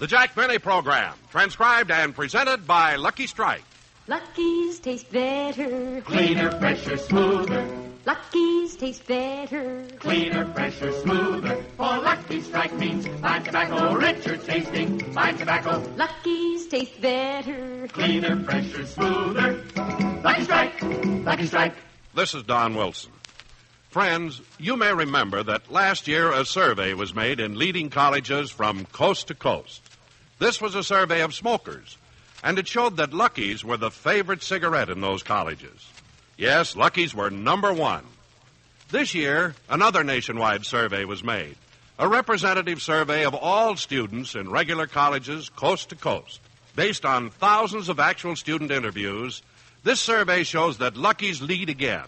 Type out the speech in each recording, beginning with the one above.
The Jack Benny Program, transcribed and presented by Lucky Strike. Lucky's taste better. Cleaner, fresher, smoother. Lucky's taste better. Cleaner, fresher, smoother. For Lucky Strike means fine tobacco, richer tasting, fine tobacco. Lucky's taste better. Cleaner, fresher, smoother. Lucky Strike, Lucky Strike. This is Don Wilson. Friends, you may remember that last year a survey was made in leading colleges from coast to coast. This was a survey of smokers, and it showed that Lucky's were the favorite cigarette in those colleges. Yes, Lucky's were number one. This year, another nationwide survey was made, a representative survey of all students in regular colleges coast to coast. Based on thousands of actual student interviews, this survey shows that Lucky's lead again.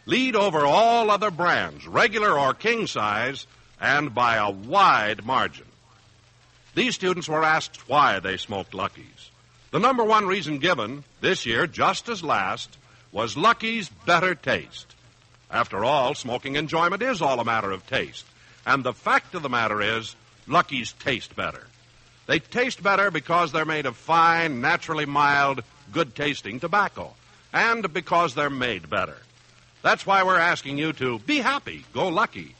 Lead over all other brands, regular or king size, and by a wide margin. These students were asked why they smoked Lucky's. The number one reason given, this year just as last, was Lucky's better taste. After all, smoking enjoyment is all a matter of taste. And the fact of the matter is, Lucky's taste better. They taste better because they're made of fine, naturally mild, good-tasting tobacco. And because they're made better. That's why we're asking you to be happy, go Lucky.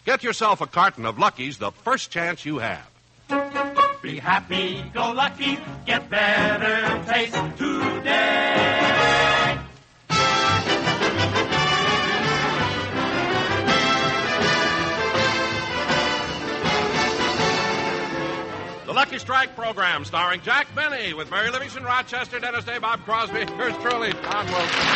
Get yourself a carton of Lucky's the first chance you have. Be happy, go Lucky, get better taste today. The Lucky Strike Program, starring Jack Benny, with Mary Livingston, Rochester, Dennis Day, Bob Crosby. Yours truly, Don Wilson.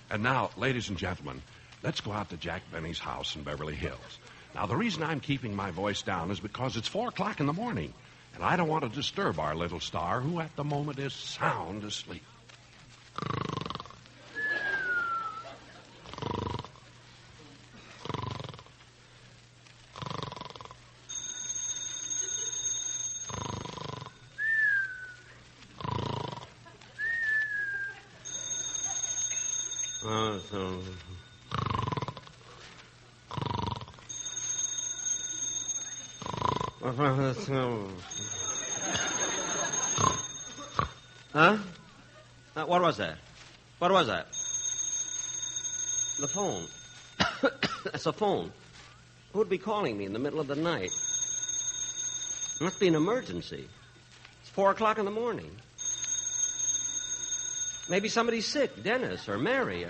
And now, ladies and gentlemen, let's go out to Jack Benny's house in Beverly Hills. Now, the reason I'm keeping my voice down is because it's 4 o'clock in the morning, and I don't want to disturb our little star, who at the moment is sound asleep. Huh? What was that? What was that? The phone. That's a phone. Who would be calling me in the middle of the night? It must be an emergency. It's 4 o'clock in the morning. Maybe somebody's sick, Dennis or Mary.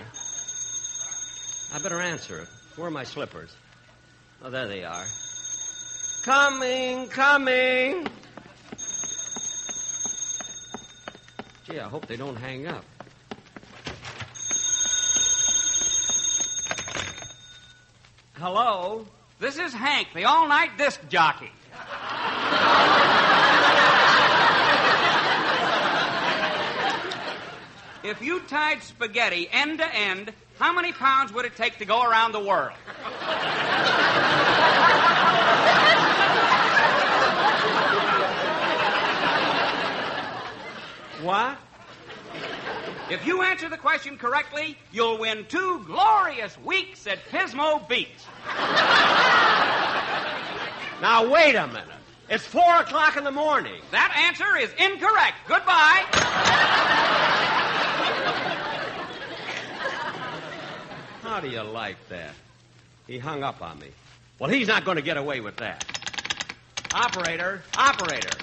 I better answer it. Where are my slippers? Oh, there they are. Coming, coming. Gee, I hope they don't hang up. Hello? This is Hank, the all-night disc jockey. If you tied spaghetti end to end, how many pounds would it take to go around the world? What? If you answer the question correctly, you'll win 2 glorious weeks at Pismo Beach. Now, wait a minute. It's 4 o'clock in the morning. That answer is incorrect. Goodbye. How do you like that? He hung up on me. Well, he's not going to get away with that. Operator.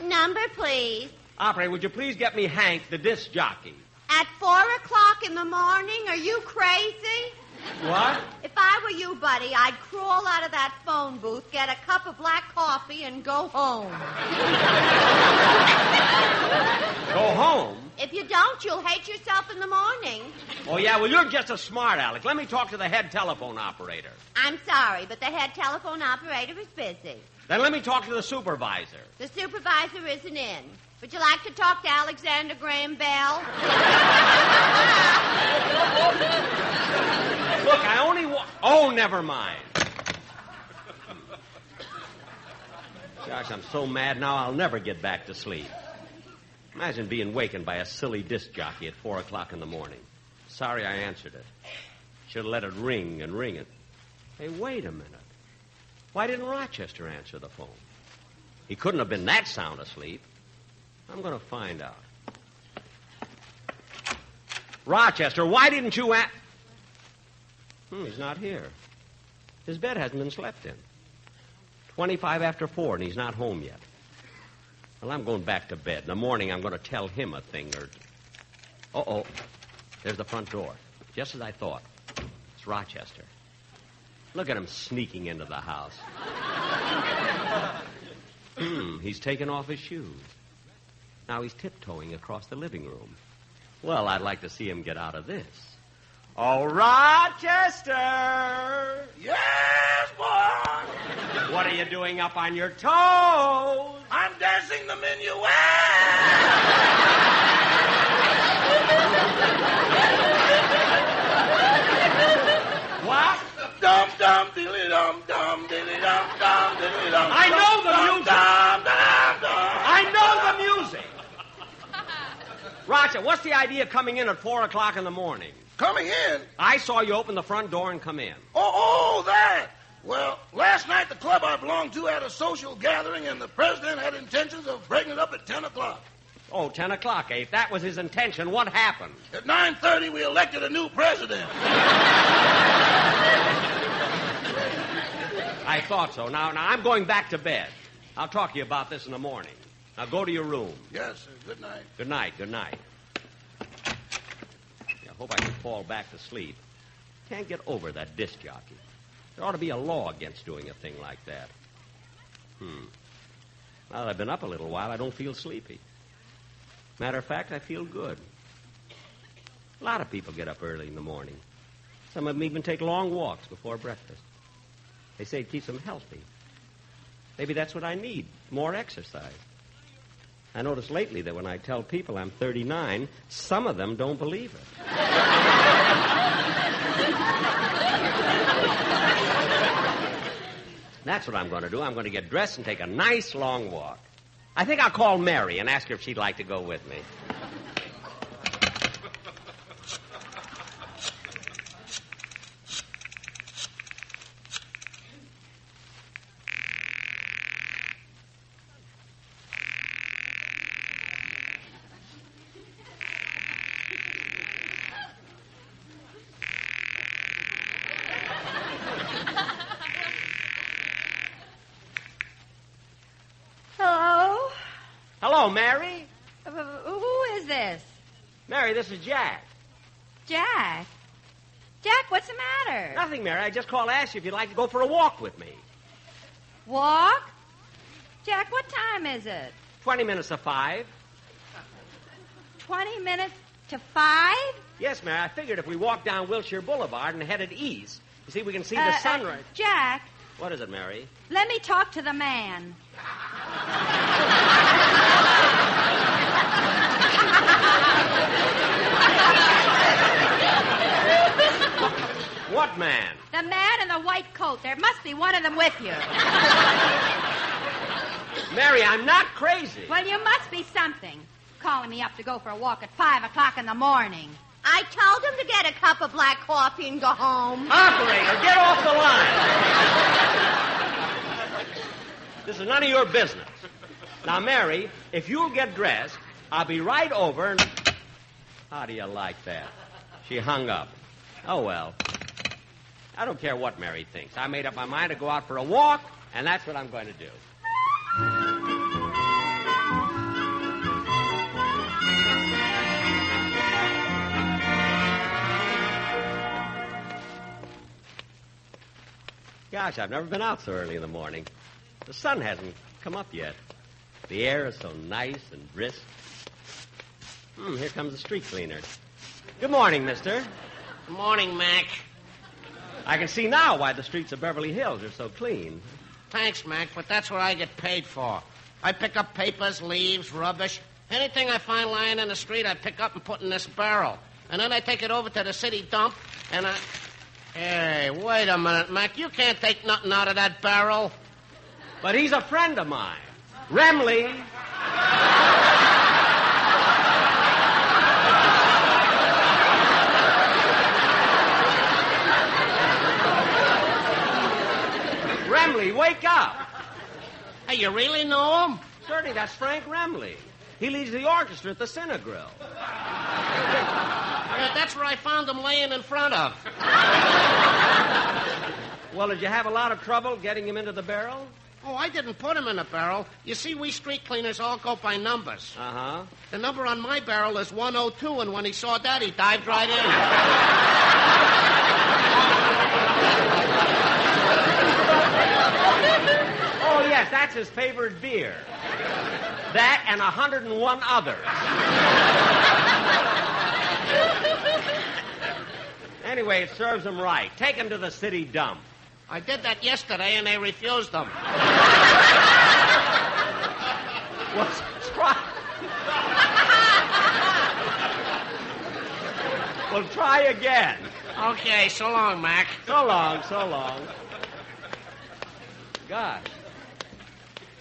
Number, please. Operator, would you please get me Hank, the disc jockey? At 4 o'clock in the morning? Are you crazy? What? If I were you, buddy, I'd crawl out of that phone booth, get a cup of black coffee, and go home. Go home? If you don't, you'll hate yourself in the morning. Oh, yeah? Well, you're just a smart aleck. Let me talk to the head telephone operator. I'm sorry, but the head telephone operator is busy. Then let me talk to the supervisor. The supervisor isn't in. Would you like to talk to Alexander Graham Bell? Look, I only want... Oh, never mind. Gosh, I'm so mad now I'll never get back to sleep. Imagine being wakened by a silly disc jockey at 4 o'clock in the morning. Sorry I answered it. Should have let it ring and ring it. Hey, wait a minute. Why didn't Rochester answer the phone? He couldn't have been that sound asleep. I'm going to find out. Rochester, why didn't you he's not here. His bed hasn't been slept in. 25 after 4, and he's not home yet. Well, I'm going back to bed. In the morning, I'm going to tell him a thing or... Uh-oh. There's the front door. Just as I thought. It's Rochester. Look at him sneaking into the house. He's taken off his shoes. Now he's tiptoeing across the living room. Well, I'd like to see him get out of this. Oh, Rochester! Yes, boy! What are you doing up on your toes? I'm dancing the minuet! What? Dum dum diddly dum dum diddly dum dum diddly dum. I know the music. I know the music. Roger, what's the idea of coming in at 4 o'clock in the morning? Coming in? I saw you open the front door and come in. Oh, that. Well, last night the club I belonged to had a social gathering, and the president had intentions of breaking it up at 10 o'clock. Oh, 10 o'clock, eh? If that was his intention, what happened? At 9:30, we elected a new president. I thought so. Now, I'm going back to bed. I'll talk to you about this in the morning. Now, go to your room. Yes, sir. Good night. Good night, good night. I hope I can fall back to sleep. Can't get over that disc jockey. There ought to be a law against doing a thing like that. Now that I've been up a little while, I don't feel sleepy. Matter of fact, I feel good. A lot of people get up early in the morning. Some of them even take long walks before breakfast. They say it keeps them healthy. Maybe that's what I need, more exercise. I noticed lately that when I tell people I'm 39, some of them don't believe it. That's what I'm going to do. I'm going to get dressed and take a nice long walk. I think I'll call Mary and ask her if she'd like to go with me. Hello, Mary. Who is this? Mary, this is Jack. Jack? Jack, what's the matter? Nothing, Mary. I just called to ask you if you'd like to go for a walk with me. Walk? Jack, what time is it? 20 minutes to 5. 20 minutes to 5? Yes, Mary. I figured if we walked down Wilshire Boulevard and headed east, you see, we can see the sunrise. Jack. What is it, Mary? Let me talk to the man. What man? The man in the white coat. There must be one of them with you. Mary, I'm not crazy. Well, you must be something. Calling me up to go for a walk at 5 o'clock in the morning. I told him to get a cup of black coffee and go home. Operator, get off the line. This is none of your business. Now, Mary, if you'll get dressed, I'll be right over and... How do you like that? She hung up. Oh, well. I don't care what Mary thinks. I made up my mind to go out for a walk, and that's what I'm going to do. Gosh, I've never been out so early in the morning. The sun hasn't come up yet. The air is so nice and brisk. Here comes the street cleaner. Good morning, mister. Good morning, Mac. I can see now why the streets of Beverly Hills are so clean. Thanks, Mac, but that's what I get paid for. I pick up papers, leaves, rubbish. Anything I find lying in the street, I pick up and put in this barrel. And then I take it over to the city dump, and I... Hey, wait a minute, Mac. You can't take nothing out of that barrel. But he's a friend of mine. Remley. Hey, you really know him? Certainly, that's Frank Remley. He leads the orchestra at the Cinegrill. Yeah, that's where I found him laying in front of. Well, did you have a lot of trouble getting him into the barrel? Oh, I didn't put him in a barrel. You see, we street cleaners all go by numbers. Uh-huh. The number on my barrel is 102, and when he saw that, he dived right in. Oh, yes, that's his favorite beer. That and 101 others. Anyway, it serves him right. Take him to the city dump. I did that yesterday, and they refused him. Well, try. Well, try again. Okay, so long, Mac. So long, so long. Gosh.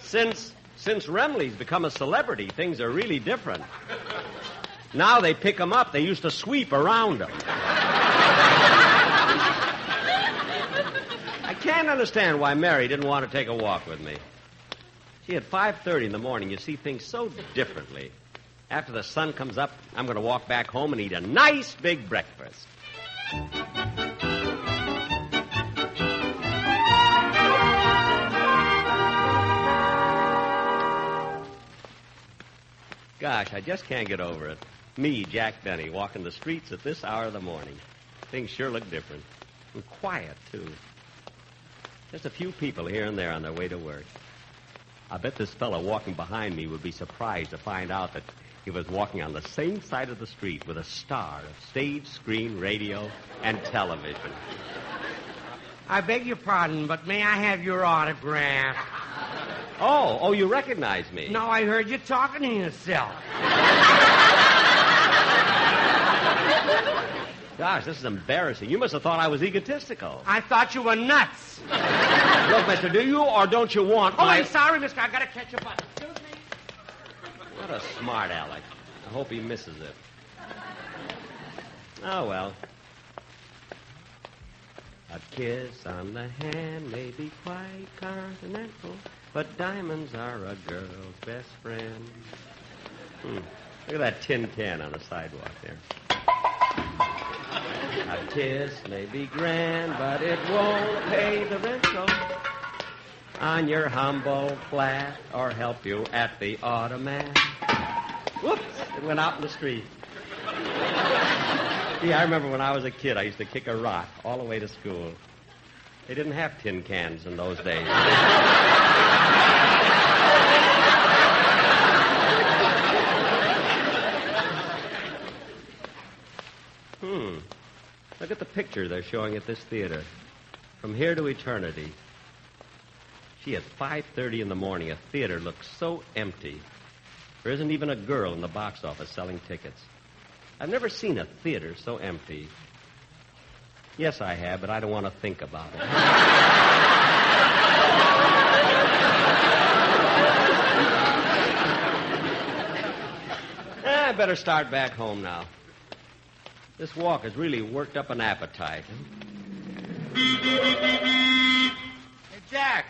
Since Remley's become a celebrity, things are really different. Now they pick him up. They used to sweep around him. I can't understand why Mary didn't want to take a walk with me. See, at 5:30 in the morning, you see things so differently. After the sun comes up, I'm going to walk back home and eat a nice big breakfast. Gosh, I just can't get over it. Me, Jack Benny, walking the streets at this hour of the morning. Things sure look different. And quiet, too. Just a few people here and there on their way to work. I bet this fellow walking behind me would be surprised to find out that he was walking on the same side of the street with a star of stage, screen, radio, and television. I beg your pardon, but may I have your autograph? Oh, you recognize me. No, I heard you talking to yourself. Gosh, this is embarrassing. You must have thought I was egotistical. I thought you were nuts. Look, mister, do you or don't you want Oh, my... I'm sorry, mister. I gotta catch a bus. Excuse me. What a smart aleck. I hope he misses it. Oh, well. A kiss on the hand may be quite continental, but diamonds are a girl's best friend. Look at that tin can on the sidewalk there. A kiss may be grand, but it won't pay the rental on your humble flat or help you at the automat. Whoops! It went out in the street. Yeah, I remember when I was a kid, I used to kick a rock all the way to school. They didn't have tin cans in those days. Look at the picture they're showing at this theater. From Here to Eternity. Gee, at 5:30 in the morning, a theater looks so empty. There isn't even a girl in the box office selling tickets. I've never seen a theater so empty. Yes, I have, but I don't want to think about it. I better start back home now. This walk has really worked up an appetite. Hey, Jack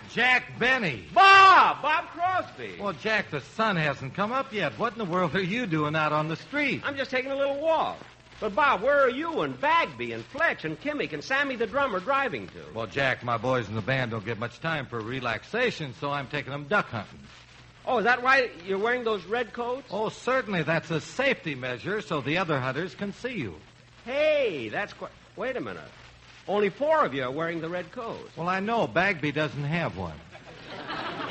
Benny. Bob Crosby. Well, Jack, the sun hasn't come up yet. What in the world are you doing out on the street? I'm just taking a little walk. But, Bob, where are you and Bagby and Fletch and Kimmick and Sammy the drummer driving to? Well, Jack, my boys in the band don't get much time for relaxation, so I'm taking them duck hunting. Oh, is that why you're wearing those red coats? Oh, certainly. That's a safety measure so the other hunters can see you. Hey, that's quite... Wait a minute. Only 4 of you are wearing the red coats. Well, I know. Bagby doesn't have one.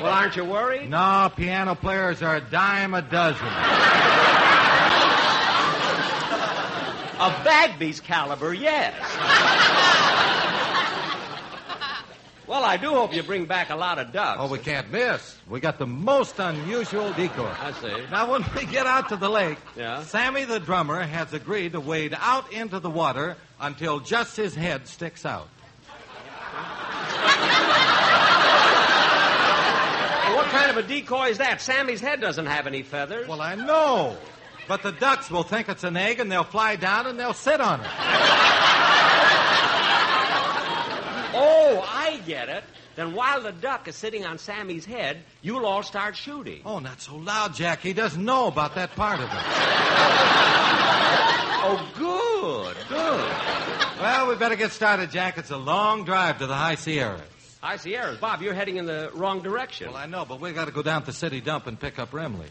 Well, aren't you worried? No, piano players are a dime a dozen. Of Bagby's caliber, yes. Well, I do hope you bring back a lot of ducks. Oh, we can't miss. We got the most unusual decoy. I see. Now, when we get out to the lake, yeah? Sammy the drummer has agreed to wade out into the water until just his head sticks out. Well, what kind of a decoy is that? Sammy's head doesn't have any feathers. Well, I know. But the ducks will think it's an egg, and they'll fly down, and they'll sit on it. Oh, I get it. then while the duck is sitting on Sammy's head, you'll all start shooting. Oh, not so loud, Jack. He doesn't know about that part of it. Oh, good. Well, we better get started, Jack. It's a long drive to the High Sierras. High Sierras. Bob, you're heading in the wrong direction. Well, I know, but we got to go down to the city dump and pick up Remley.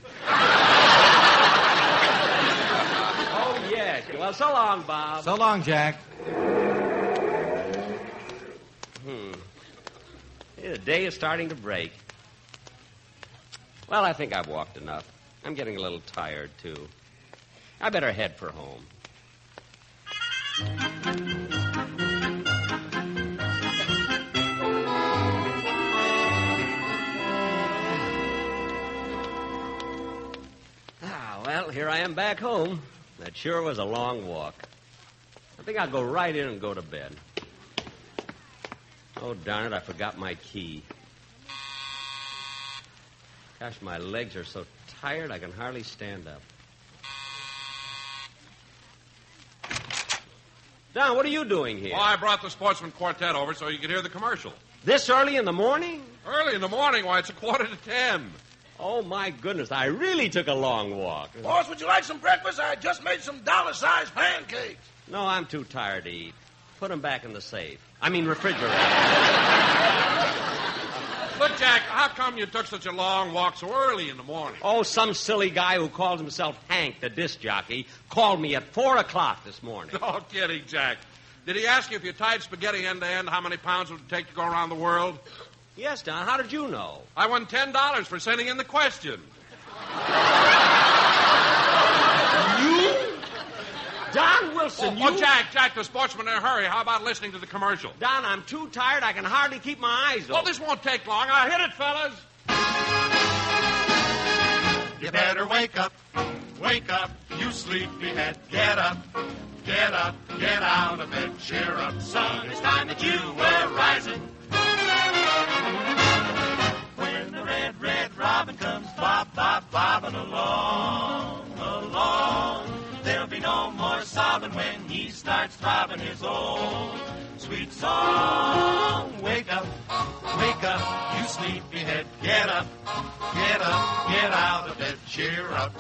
Oh, yes. Well, so long, Bob. So long, Jack. The day is starting to break. Well, I think I've walked enough. I'm getting a little tired, too. I better head for home. Well, here I am back home. That sure was a long walk. I think I'll go right in and go to bed. Oh, darn it, I forgot my key. Gosh, my legs are so tired I can hardly stand up. Don, what are you doing here? Well, I brought the Sportsman Quartet over so you could hear the commercial. This early in the morning? Early in the morning? Why, it's 9:45. Oh, my goodness, I really took a long walk. Boss, would you like some breakfast? I just made some dollar-sized pancakes. No, I'm too tired to eat. Put them back in the safe. I mean, refrigerator. Look, Jack, how come you took such a long walk so early in the morning? Oh, some silly guy who calls himself Hank, the disc jockey, called me at 4 o'clock this morning. Oh, kidding, Jack. Did he ask you if you tied spaghetti end to end, how many pounds it would take to go around the world? Yes, Don. How did you know? I won $10 for sending in the question. You? Don Wilson, you? Oh, Jack, the sportsman in a hurry. How about listening to the commercial? Don, I'm too tired. I can hardly keep my eyes open. Well, this won't take long. I'll hit it, fellas. You better wake up, you sleepyhead. Get up, get out of bed. Cheer up, son, it's time that you were rising. When the red robin comes bobbing along, there'll be no more sobbing when he starts throbbing his old sweet song. Wake up, you sleepyhead. Get up, get out of bed. Cheer up,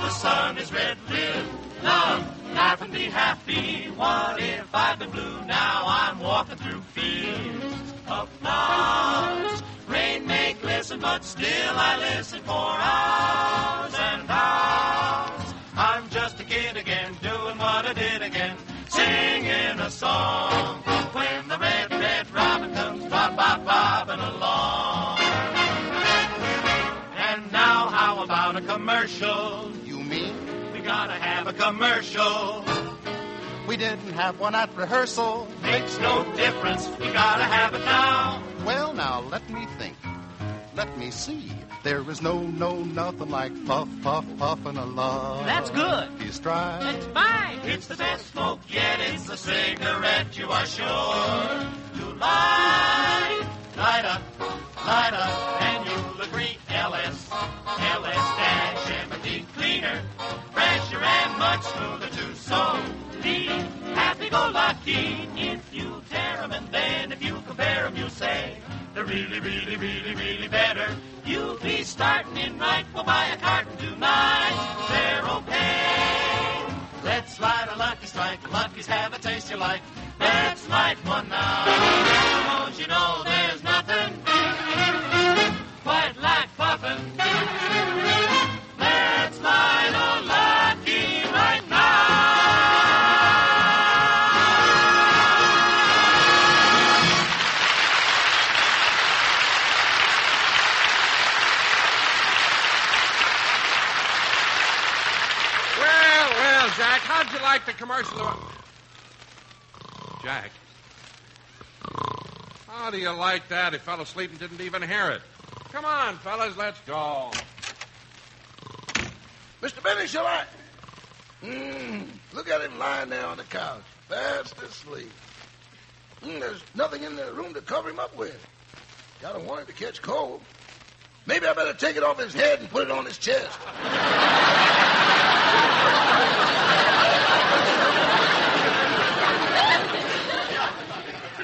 the sun is red. Live, love, laugh and be happy. What if I've been blue? Now I'm walking through fields of flowers. Rain may glisten, but still I listen for hours and hours. I'm just a kid again, doing what I did again, singing a song. When the red robin comes bobbing along. And now how about a commercial? You mean? We gotta have a commercial. We didn't have one at rehearsal. Makes no difference, we gotta have it now. Well, now, let me think. Let me see. There is nothing like puffing along. That's good. You stride. It's fine. It's the best smoke yet. It's the cigarette you are sure to light. Light up, and you'll agree. LS dash empathy cleaner, fresher and much smoother too. So be happy-go-lucky if you tear 'em, and then if you compare 'em, you'll say they're really better. You'll be starting in right. We'll buy a carton tonight. They're okay. Let's light a lucky strike. Luckies have a taste you like. Let's light one now. Don't you know there's nothing quite like puffin'? Let's light a lucky right now. Well, Jack, how'd you like the commercial? Jack, how do you like that? He fell asleep and didn't even hear it. Come on, fellas, let's go. Mr. Benny, shall I? Look at him lying there on the couch, fast asleep. There's nothing in the room to cover him up with. Gotta want him to catch cold. Maybe I better take it off his head and put it on his chest.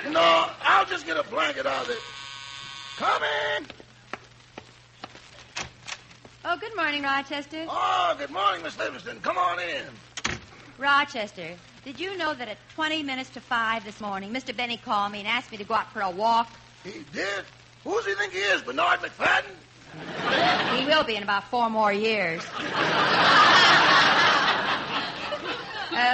No, I'll just get a blanket out of Rochester? Oh, good morning, Miss Livingston. Come on in. Rochester, did you know that at 20 minutes to 5 this morning, Mr. Benny called me and asked me to go out for a walk? He did? Who does he think he is, Bernard McFadden? He will be in about 4 more years.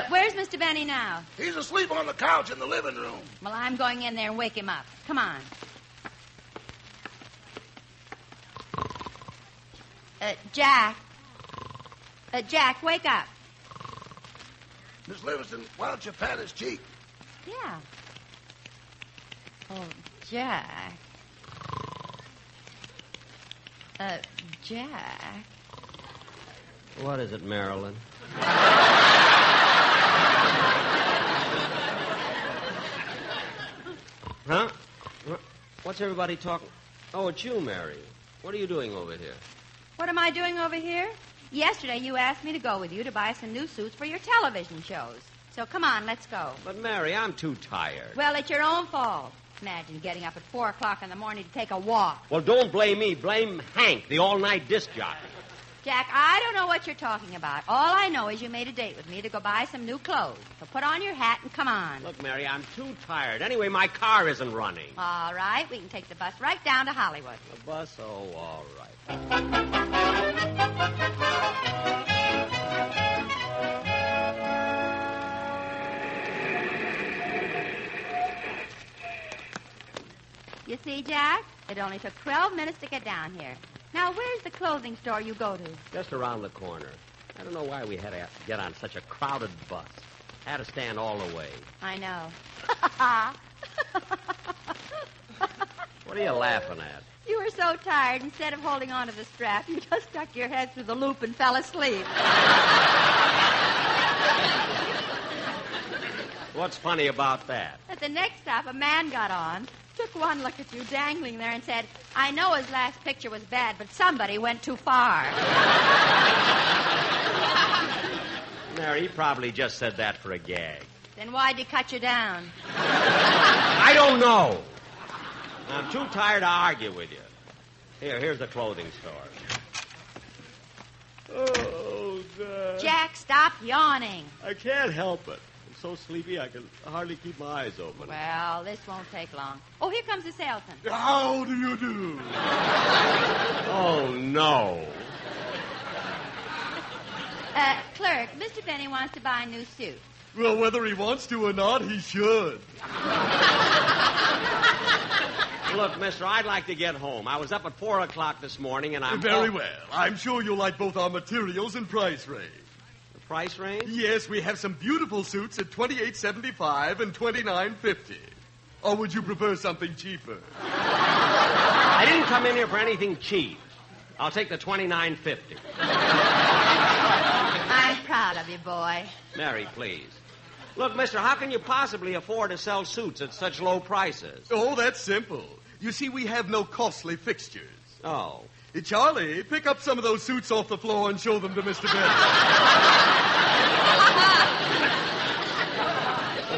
Where's Mr. Benny now? He's asleep on the couch in the living room. Well, I'm going in there and wake him up. Come on. Jack. Jack, wake up. Miss Livingston, why don't you pat his cheek? Yeah. Oh, Jack. Jack. What is it, Marilyn? Huh? What's everybody talking? Oh, it's you, Mary. What are you doing over here? What am I doing over here? Yesterday you asked me to go with you to buy some new suits for your television shows. So come on, let's go. But, Mary, I'm too tired. Well, it's your own fault. Imagine getting up at 4 o'clock in the morning to take a walk. Well, don't blame me. Blame Hank, the all-night disc jockey. Jack, I don't know what you're talking about. All I know is you made a date with me to go buy some new clothes. So put on your hat and come on. Look, Mary, I'm too tired. Anyway, my car isn't running. All right, we can take the bus right down to Hollywood. The bus? Oh, all right. You see, Jack? It only took 12 minutes to get down here. Now, where's the clothing store you go to? Just around the corner. I don't know why we had to get on such a crowded bus. Had to stand all the way. I know. What are you laughing at? You were so tired, instead of holding on to the strap, you just stuck your head through the loop and fell asleep. What's funny about that? At the next stop, a man got on, took one look at you dangling there and said, I know his last picture was bad, but somebody went too far. Mary, he probably just said that for a gag. Then why'd he cut you down? I don't know. I'm too tired to argue with you. Here's the clothing store. Oh, God. Jack, stop yawning. I can't help it. I'm so sleepy I can hardly keep my eyes open. Well, this won't take long. Oh, here comes the salesman. How do you do? Oh, no. Clerk, Mr. Benny wants to buy a new suit. Well, whether he wants to or not, he should. Look, mister, I'd like to get home. I was up at 4 o'clock this morning, and I'm... Very well. I'm sure you'll like both our materials and price range. The price range? Yes, we have some beautiful suits at $28.75 and $29.50. Or would you prefer something cheaper? I didn't come in here for anything cheap. I'll take the $29.50. I'm proud of you, boy. Mary, please. Look, mister, how can you possibly afford to sell suits at such low prices? Oh, that's simple. You see, we have no costly fixtures. Oh. Hey, Charlie, pick up some of those suits off the floor and show them to Mr. Benny.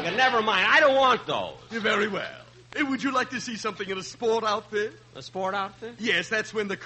Look, never mind. I don't want those. Very well. Hey, would you like to see something in a sport outfit? A sport outfit? Yes, that's when the